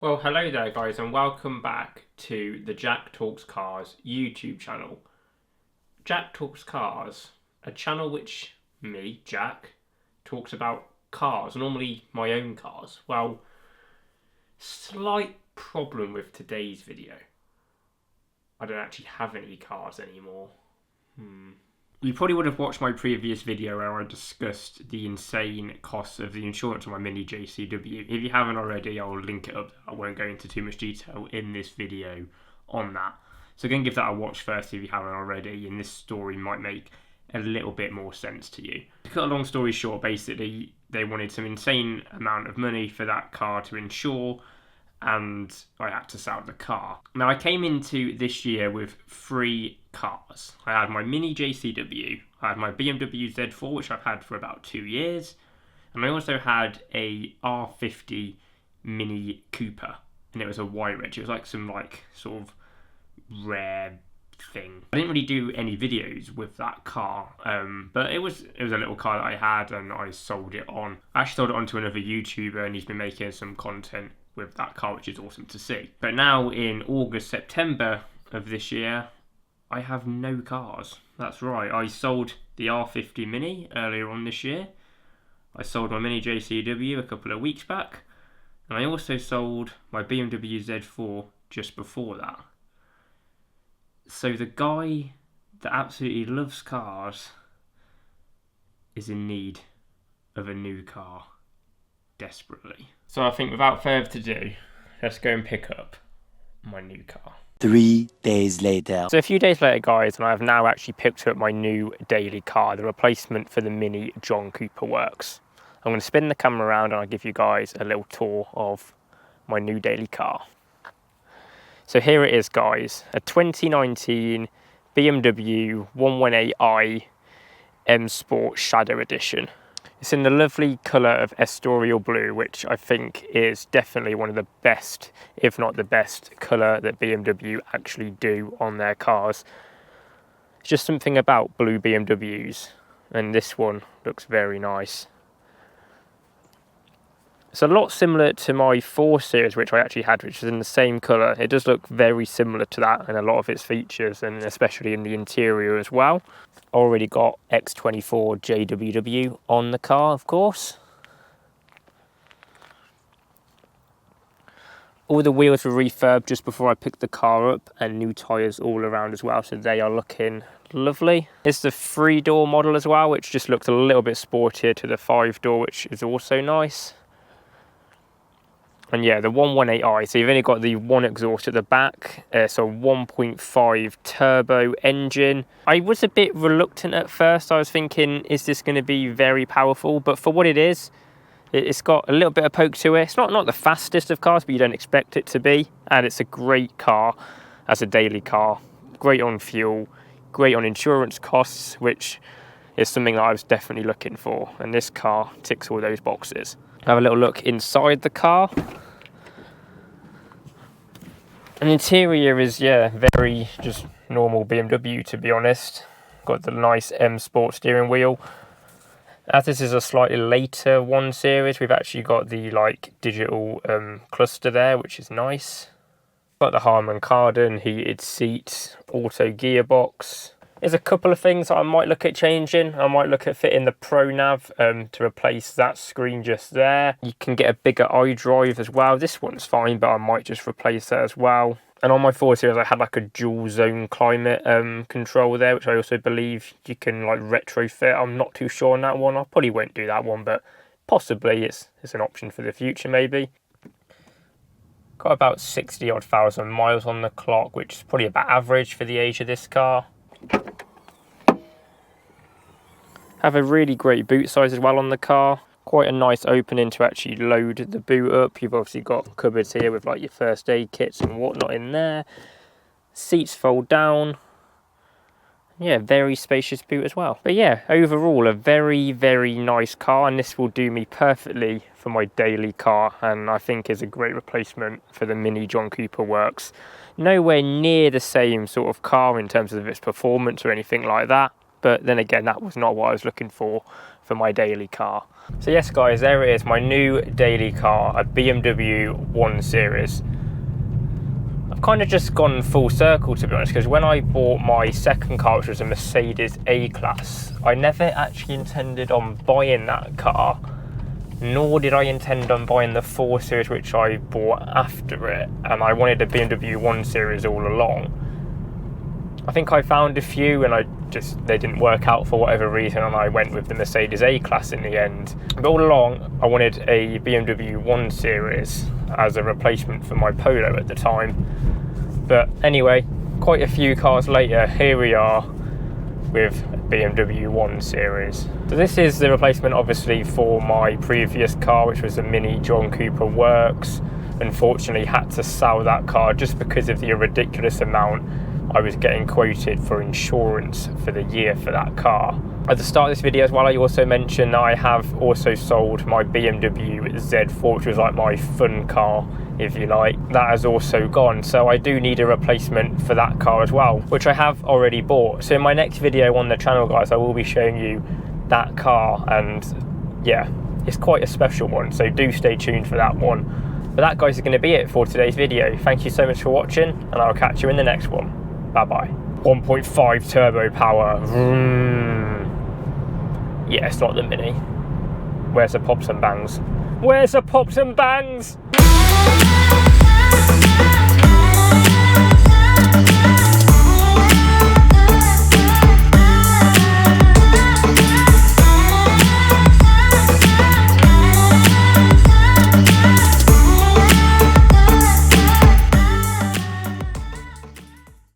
Well, hello there guys and welcome back to the Jack Talks Cars YouTube channel. Jack Talks Cars, a channel which me, Jack, talks about cars, normally my own cars. Well, slight problem with today's video. I don't actually have any cars anymore. You probably would have watched my previous video where I discussed the insane costs of the insurance on my Mini JCW. If you haven't already, I'll link it up. I won't go into too much detail in this video on that. So go and give that a watch first if you haven't already, and this story might make a little bit more sense to you. To cut a long story short, basically, they wanted some insane amount of money for that car to insure, and I had to sell the car. Now, I came into this year with 3 cars. I had my Mini JCW, I had my BMW Z4, which I've had for about 2 years, and I also had a R50 Mini Cooper, and it was a white reg. It was like some sort of rare thing. I didn't really do any videos with that car, but it was a little car that I had, and I sold it on. I actually sold it on to another YouTuber, and he's been making some content with that car, which is awesome to see. But now in August, September of this year, I have no cars. That's right, I sold the R50 Mini earlier on this year. I sold my Mini JCW a couple of weeks back, and I also sold my BMW Z4 just before that. So the guy that absolutely loves cars is in need of a new car, desperately. So I think without further ado, let's go and pick up my new car. 3 days later. So a few days later, guys, and I have now actually picked up my new daily car, the replacement for the Mini John Cooper Works. I'm going to spin the camera around and I'll give you guys a little tour of my new daily car. So here it is, guys, a 2019 BMW 118i M Sport Shadow Edition. It's in the lovely colour of Estoril Blue, which I think is definitely one of the best, if not the best, colour that BMW actually do on their cars. It's just something about blue BMWs, and this one looks very nice. It's a lot similar to my 4 Series, which I actually had, which is in the same colour. It does look very similar to that in a lot of its features, and especially in the interior as well. Already got X24 JWW on the car, of course. All the wheels were refurbed just before I picked the car up, and new tyres all around as well, so they are looking lovely. It's the 3-door model as well, which just looks a little bit sportier to the 5-door, which is also nice. And yeah, the 118i, so you've only got the one exhaust at the back. So 1.5 turbo engine. I was a bit reluctant at first. I was thinking, is this going to be very powerful? But for what it is, it's got a little bit of poke to it. It's not the fastest of cars, but you don't expect it to be. And it's a great car as a daily car. Great on fuel, great on insurance costs, which is something that I was definitely looking for. And this car ticks all those boxes. Have a little look inside the car. And the interior is, yeah, very just normal BMW, to be honest. Got the nice M Sport steering wheel. As this is a slightly later 1 Series, we've actually got the digital cluster there, which is nice. Got the Harman Kardon, heated seats, auto gearbox. There's a couple of things that I might look at changing. I might look at fitting the Pro Nav to replace that screen just there. You can get a bigger iDrive as well. This one's fine, but I might just replace that as well. And on my 4 Series, I had a dual zone climate control there, which I also believe you can retrofit. I'm not too sure on that one. I probably won't do that one, but possibly it's an option for the future maybe. Got about 60 odd thousand miles on the clock, which is probably about average for the age of this car. Have a really great boot size as well on the car. Quite a nice opening to actually load the boot up. You've obviously got cupboards here with your first aid kits and whatnot in there. Seats fold down. Yeah, very spacious boot as well. But yeah, overall a very, very nice car, and this will do me perfectly for my daily car, and I think is a great replacement for the Mini John Cooper Works. Nowhere near the same sort of car in terms of its performance or anything like that. but then again, that was not what I was looking for my daily car. So yes guys, there it is, my new daily car, a BMW 1 Series. I've kind of just gone full circle, to be honest, because when I bought my second car, which was a Mercedes A-Class, I never actually intended on buying that car, nor did I intend on buying the 4 Series which I bought after it, and I wanted a BMW 1 Series all along. I think I found a few and they didn't work out for whatever reason, and I went with the Mercedes A-Class in the end. But all along, I wanted a BMW 1 Series as a replacement for my Polo at the time. But anyway, quite a few cars later, here we are with BMW 1 Series. So this is the replacement obviously for my previous car, which was a Mini John Cooper Works. Unfortunately had to sell that car just because of the ridiculous amount I was getting quoted for insurance for the year for that car. At the start of this video as well, I also mentioned that I have also sold my BMW Z4, which was like my fun car, if you like. That has also gone, so I do need a replacement for that car as well, which I have already bought. So in my next video on the channel, guys, I will be showing you that car, and yeah, it's quite a special one, so do stay tuned for that one. But that, guys, is going to be it for today's video. Thank you so much for watching, and I'll catch you in the next one. Bye bye. 1.5 turbo power. Yeah, it's not the Mini. Where's the pops and bangs? Where's the pops and bangs?